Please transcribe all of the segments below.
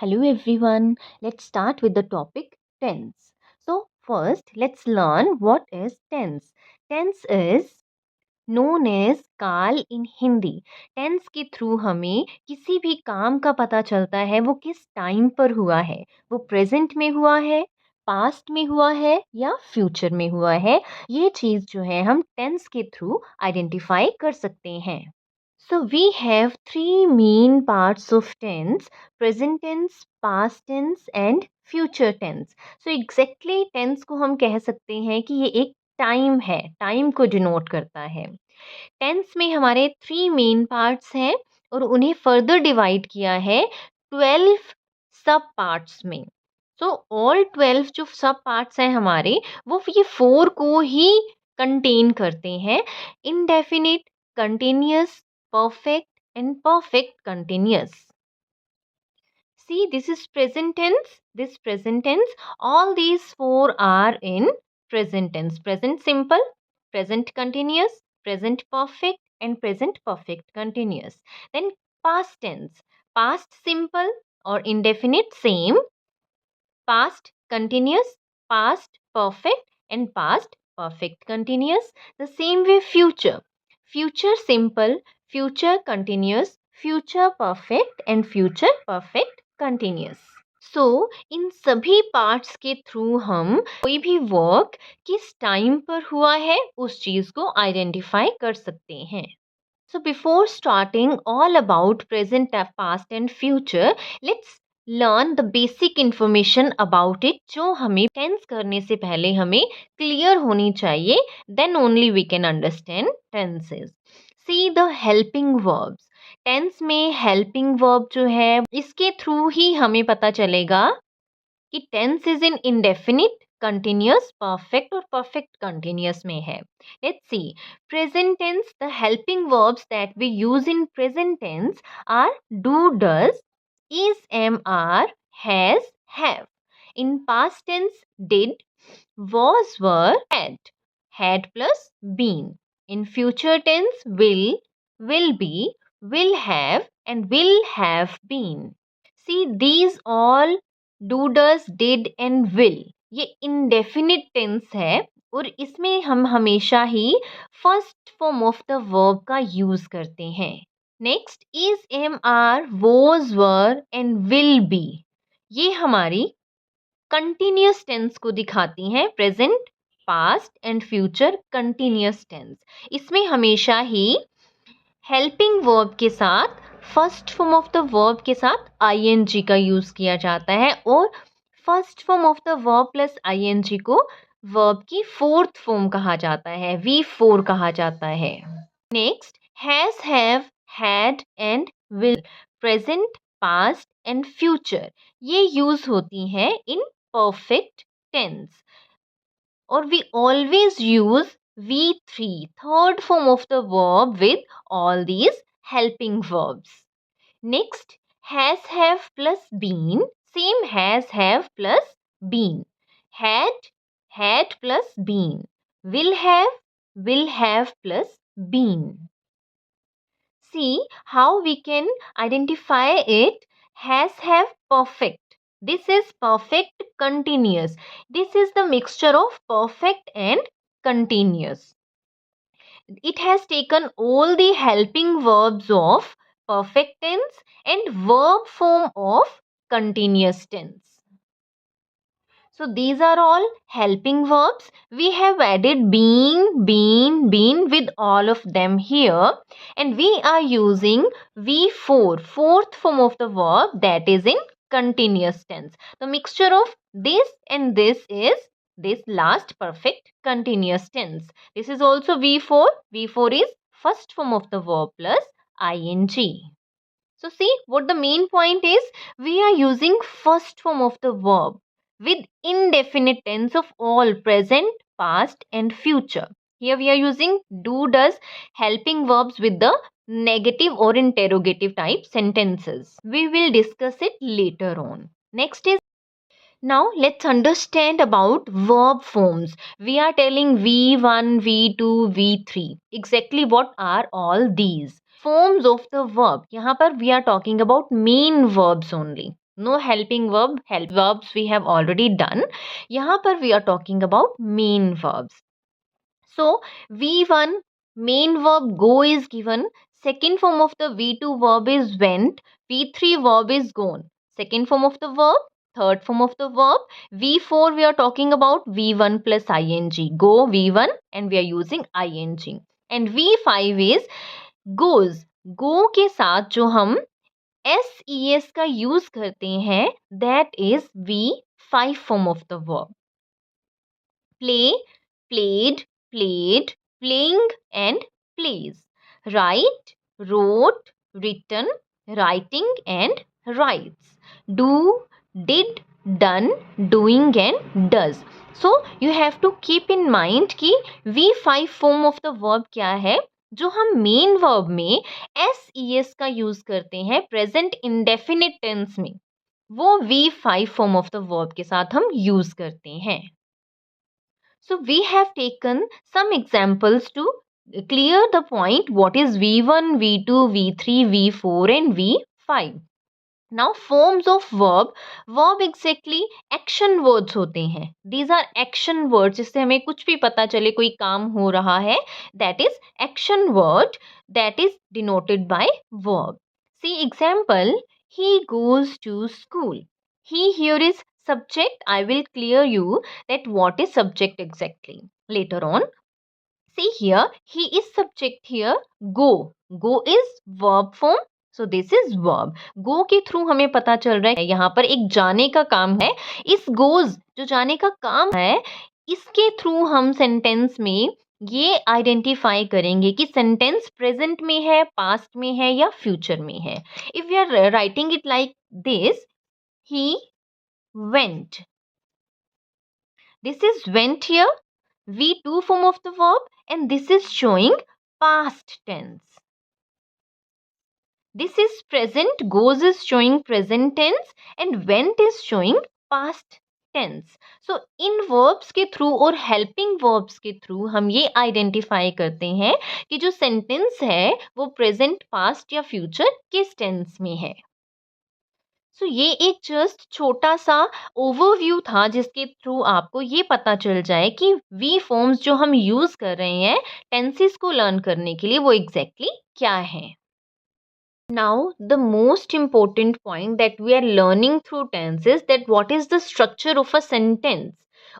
Hello everyone. Let's start with the topic tense. So first let's learn what is tense. Tense is known as काल in Hindi. Tense के through हमें किसी भी काम का पता चलता है वो किस टाइम पर हुआ है, वो प्रेजेंट में हुआ है, पास्ट में हुआ है या फ्यूचर में हुआ है. ये चीज़ जो है हम टेंस के थ्रू आइडेंटिफाई कर सकते हैं. So we have three main parts of tense: present tense, past tense and future tense. So exactly tense को हम कह सकते हैं कि ये एक टाइम है, टाइम को डिनोट करता है. टेंस में हमारे थ्री मेन पार्ट्स हैं और उन्हें फर्दर डिवाइड किया है 12 सब पार्ट्स में. सो ऑल 12 जो सब पार्ट्स हैं हमारे, वो ये 4 को ही कंटेन करते हैं: indefinite, continuous, perfect and perfect continuous. See, this is present tense. This present tense, all these four are in present tense: present simple, present continuous, present perfect and present perfect continuous. Then past tense: past simple or indefinite, same; past continuous, past perfect and past perfect continuous. The same way future: future simple, future continuous, future perfect and future perfect continuous. सो इन सभी parts के through हम कोई भी work किस time पर हुआ है उस चीज को आइडेंटिफाई कर सकते हैं. So before starting all about present, past and future, let's learn the basic information about it जो हमें tense करने से पहले हमें clear होनी चाहिए. Then only we can understand tenses. See the helping verbs. Tense में helping verb जो है इसके थ्रू ही हमें पता चलेगा कि tense is in indefinite, continuous, perfect और परफेक्ट कंटिन्यूअस में है. Let's see present tense. The helping verbs that we use in present tense are do, does, is, am, are, has, have. In past tense did, was, were, had plus been. In future tense will be, will have and will have been. See, these all do, does, did and will ये indefinite tense है और इसमें हम हमेशा ही first form of the verb का use करते हैं. Next is, am, are, was, were and will be ये हमारी कंटिन्यूअस टेंस को दिखाती हैं. Present, past and future continuous tense. इसमें हमेशा ही हेल्पिंग वर्ब के साथ first form of the verb के साथ आईएनजी का यूज किया जाता है और first form of the verb plus ING को वर्ब की फोर्थ फॉर्म कहा जाता है, V4 कहा जाता है. Next has, have, had and will, present, past and future ये यूज होती हैं इन परफेक्ट टेंस. और we always use V3, third form of the verb, with all these helping verbs. Next, has, have plus been, same has, have plus been. Had plus been. Will have plus been. See how we can identify it. Has, have, perfect. This is perfect continuous. This is the mixture of perfect and continuous. It has taken all the helping verbs of perfect tense and verb form of continuous tense. So these are all helping verbs. We have added being, been with all of them here. And we are using V4, fourth form of the verb, that is in continuous tense. The mixture of this and this is this last perfect continuous tense. This is also V4. V4 is first form of the verb plus ing. So see what the main point is. We are using first form of the verb with indefinite tense of all present, past and future. Here we are using do, does, helping verbs with the negative or interrogative type sentences. We will discuss it later on. Next is, now let's understand about verb forms. We are telling V1, V2, V3. Exactly what are all these? Forms of the verb. यहाँ पर we are talking about main verbs only. No helping verb. Help verbs we have already done. यहाँ पर we are talking about main verbs. So V1 main verb go is given. Second form of the V2 verb is went. V3 verb is gone. Second form of the verb. Third form of the verb. V4 we are talking about V1 plus ing. Go V1 and we are using ing. And V5 is goes. Go के साथ जो हम SES का use करते हैं that is V5 form of the verb. Play, played, played, playing and plays. Write, wrote, written, writing and writes. Do, did, done, doing and does. So you have to keep in mind कि V5 form of the verb क्या है जो हम main verb में SES का use करते हैं present indefinite tense में, वो V5 form of the verb के साथ हम यूज करते हैं. So we have taken some examples to clear the point what is V1, V2, V3, V4 and V5. Now forms of verb. Verb exactly action words होते हैं. These are action words जिससे हमें कुछ भी पता चले कोई काम हो रहा है. That is action word that is denoted by verb. See example. He goes to school. He here is subject. I will clear you that what is subject exactly later on. See here, he is subject here. Go. Go is verb form. So this is verb. Go के through हमें पता चल रहा है यहाँ पर एक जाने का काम है. इस goes जो जाने का काम है इसके थ्रू हम सेंटेंस में ये आइडेंटिफाई करेंगे कि सेंटेंस प्रेजेंट में है, पास्ट में है या फ्यूचर में है. If we are writing it like this, he went. This is went here, V2 form of the verb, and this is showing past tense. This is present, goes is showing present tense and went is showing past tense. So in verbs के through और helping verbs के through हम ये identify करते हैं कि जो sentence है वो present, past या future किस tense में है. सो ये एक जस्ट छोटा सा ओवरव्यू था जिसके थ्रू आपको ये पता चल जाए कि वी फॉर्म्स जो हम यूज कर रहे हैं टेंसेस को लर्न करने के लिए वो एग्जैक्टली क्या है. Now the most important point that we are learning through tenses that what is the structure of a sentence.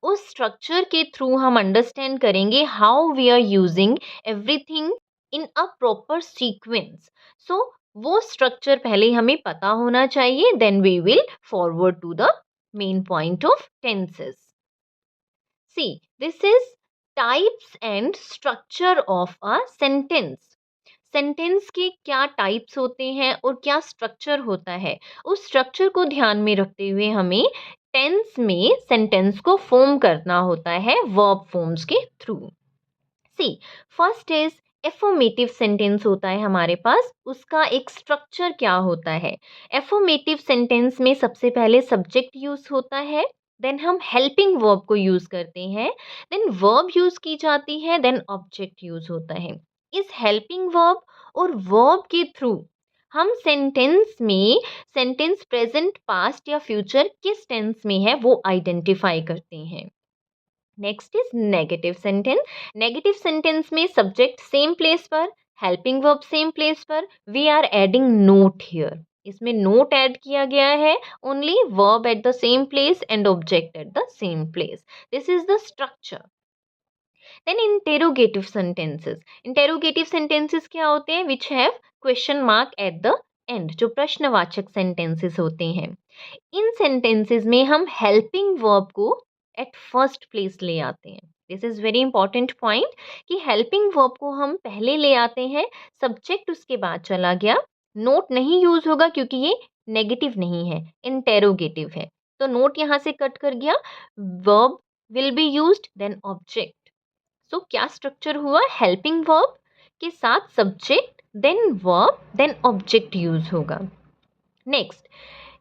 उस स्ट्रक्चर के थ्रू हम अंडरस्टैंड करेंगे how we are using everything in a proper sequence. So वो structure पहले हमें पता होना चाहिए, then we will forward to the main point of tenses. See this is types and structure of a sentence. Sentence के क्या types होते हैं और क्या स्ट्रक्चर होता है, उस स्ट्रक्चर को ध्यान में रखते हुए हमें टेंस में सेंटेंस को फॉर्म करना होता है वर्ब फॉर्म्स के through. See first is affirmative sentence होता है हमारे पास. उसका एक स्ट्रक्चर क्या होता है. एफर्मेटिव सेंटेंस में सबसे पहले सब्जेक्ट यूज होता है, देन हम हेल्पिंग वर्ब को यूज करते हैं, देन वर्ब यूज की जाती है, देन ऑब्जेक्ट यूज होता है. इस हेल्पिंग वर्ब और वर्ब के थ्रू हम सेंटेंस में सेंटेंस प्रेजेंट, पास्ट या फ्यूचर किस टेंस में है वो आइडेंटिफाई करते हैं. Next is negative sentence. Negative sentence में सब्जेक्ट सेम प्लेस पर, हेल्पिंग वर्ब सेम प्लेस पर, we are adding not here. इसमें नोट ऐड किया गया है, only verb at the same place and object at the same place. This is the structure. Then interrogative sentences. Interrogative sentences क्या होते हैं? Which have question mark at the end, जो प्रश्नवाचक sentences होते हैं. इन सेंटेंसेस में हम हेल्पिंग वर्ब को एट फर्स्ट प्लेस ले आते हैं. This is very important point कि हेल्पिंग वर्ब को हम पहले ले आते हैं, सब्जेक्ट उसके बाद चला गया. नोट नहीं यूज होगा क्योंकि ये नेगेटिव नहीं है, इंटेरोगेटिव है, तो नोट यहाँ से कट कर गया. Verb will be used, then object. So क्या स्ट्रक्चर हुआ? हेल्पिंग वर्ब के साथ subject, then verb, then object use होगा. Next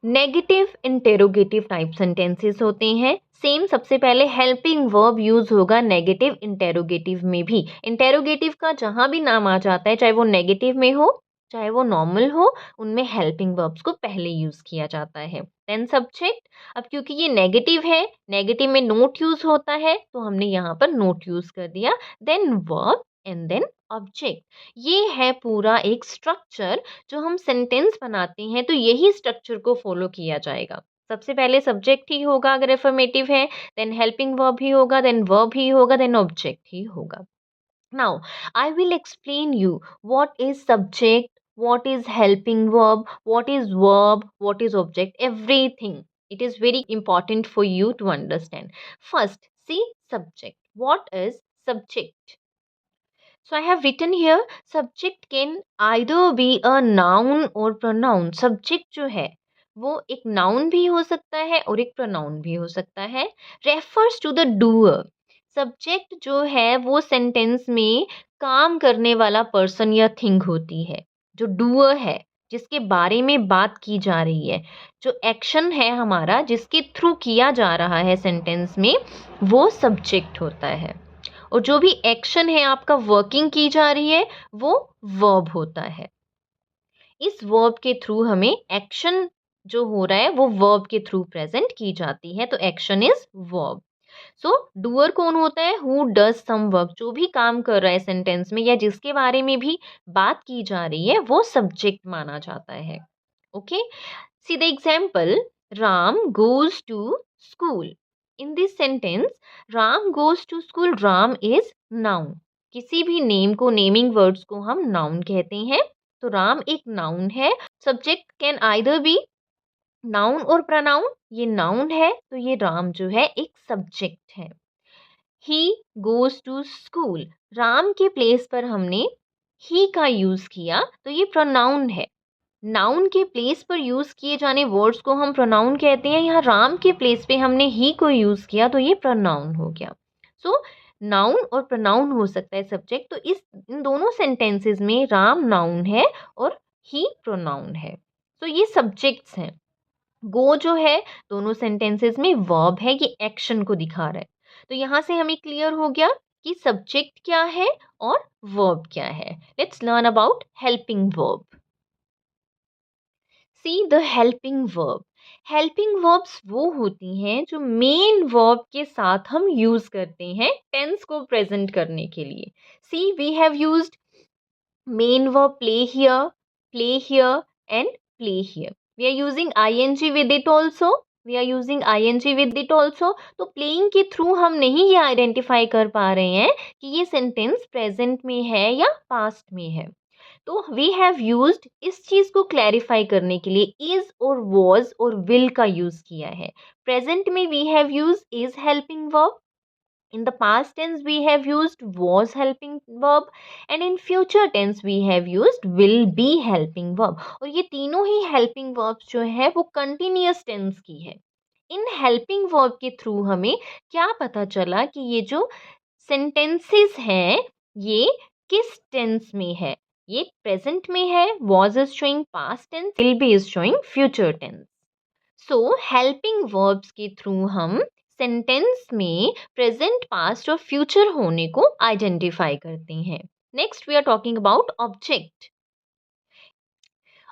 negative interrogative type sentences होते हैं. सेम, सबसे पहले हेल्पिंग वर्ब यूज होगा नेगेटिव इंटेरोगेटिव में भी. इंटेरोगेटिव का जहां भी नाम आ जाता है, चाहे वो नेगेटिव में हो चाहे वो नॉर्मल हो, उनमें हेल्पिंग वर्ब्स को पहले यूज किया जाता है. Then subject. अब क्योंकि ये नेगेटिव है, नेगेटिव में नोट यूज होता है, तो हमने यहाँ पर नोट यूज कर दिया। Then verb and then object. ये है पूरा एक स्ट्रक्चर जो हम सेंटेंस बनाते हैं, तो यही स्ट्रक्चर को फॉलो किया जाएगा। सबसे पहले सब्जेक्ट ही होगा अगर एफर्मेटिव है, देन हेल्पिंग वर्ब ही होगा, देन वर्ब ही होगा, देन ऑब्जेक्ट ही होगा। Now, I will explain you what is subject, what is helping verb, what is verb, what is object, everything. It is very important for you to understand. First, see subject. What is subject? So I have written here, subject can either be a noun or pronoun. Subject जो है वो एक noun भी हो सकता है और एक pronoun भी हो सकता है. Refers to the doer. Subject जो है वो sentence में काम करने वाला person या thing होती है. जो doer है, जिसके बारे में बात की जा रही है, जो एक्शन है हमारा जिसके थ्रू किया जा रहा है सेंटेंस में, वो सब्जेक्ट होता है। और जो भी एक्शन है आपका वर्किंग की जा रही है, वो वर्ब होता है। इस वर्ब के थ्रू हमें एक्शन जो हो रहा है वो वर्ब के थ्रू प्रेजेंट की जाती है, तो action is verb. So doer कौन होता है? हु डज सम वर्क, जो भी काम कर रहा है सेंटेंस में या जिसके बारे में भी बात की जा रही है, वो सब्जेक्ट माना जाता है। Okay, see the example, Ram goes to school. In this sentence Ram goes to school, Ram is noun. किसी भी नेम को, नेमिंग वर्ड्स को हम नाउन कहते हैं, तो राम एक नाउन है। Subject can either be noun और प्रनाउन। ये नाउन है तो ये राम जो है एक सब्जेक्ट है। He goes to school, Ram के प्लेस पर हमने ही का यूज किया तो ये प्रोनाउन है। नाउन के प्लेस पर यूज किए जाने वर्ड्स को हम प्रोनाउन कहते हैं। यहाँ राम के प्लेस पे हमने ही को यूज किया तो ये प्रोनाउन हो गया। सो नाउन और प्रोनाउन हो सकता है सब्जेक्ट। तो इन दोनों सेंटेंसेस में राम नाउन है और ही प्रोनाउन है, तो ये सब्जेक्ट्स हैं। गो जो है दोनों सेंटेंसेस में वर्ब है, ये एक्शन को दिखा रहा है। तो यहाँ से हमें क्लियर हो गया कि सब्जेक्ट क्या है और वर्ब क्या है। Let's learn about helping verb. See the helping verb. Helping verbs वो होती हैं जो मेन वर्ब के साथ हम यूज करते हैं टेंस को प्रेजेंट करने के लिए। See we have used main verb play here and play here. We are using ing with it also. We are using ing with it also. तो playing के थ्रू हम नहीं ये आइडेंटिफाई कर पा रहे हैं कि ये सेंटेंस प्रेजेंट में है या पास्ट में है। तो वी हैव यूज्ड, इस चीज को क्लैरिफाई करने के लिए इज और वॉज और विल का यूज किया है। प्रेजेंट में we have use is helping verb, in the past tense we have used was helping verb, and in future tense we have used will be helping verb। और ये तीनों ही helping verbs जो है वो continuous tense की है। इन helping verb के through हमें क्या पता चला कि ये जो sentences हैं ये किस tense में है। ये present में है, was is showing past tense, will be is showing future tense। So helping verbs के थ्रू हम सेंटेंस में प्रेजेंट, पास्ट और फ्यूचर होने को आइडेंटिफाई करते हैं। Next we are talking about object.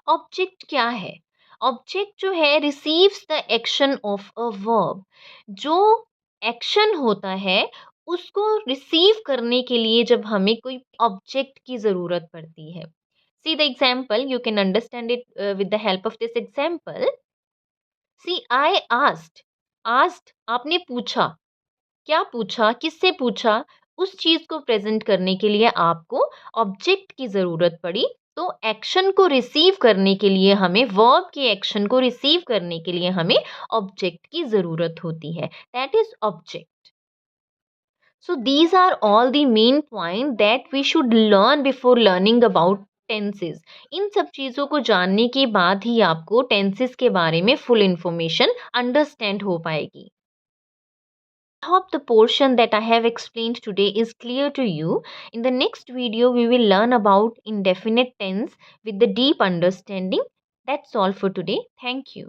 Object क्या है? ऑब्जेक्ट जो है receives the action of a verb. जो एक्शन होता है उसको रिसीव करने के लिए जब हमें कोई ऑब्जेक्ट की जरूरत पड़ती है। See the example, you can understand it with the help of this example. See I asked आपने पूछा। क्या पूछा? किससे पूछा? उस चीज को प्रेजेंट करने के लिए आपको ऑब्जेक्ट की जरूरत पड़ी। तो एक्शन को रिसीव करने के लिए हमें, वर्ब के एक्शन को रिसीव करने के लिए हमें ऑब्जेक्ट की जरूरत होती है, that is object. So these are all the main point that we should learn before learning about tenses. इन सब चीज़ों को जानने के बाद ही आपको टेंसेस के बारे में फुल इंफॉर्मेशन अंडरस्टैंड हो पाएगी। I hope the portion that I have explained today is clear to you. In the next video, we will learn about indefinite tense with the deep understanding. That's all for today. Thank you.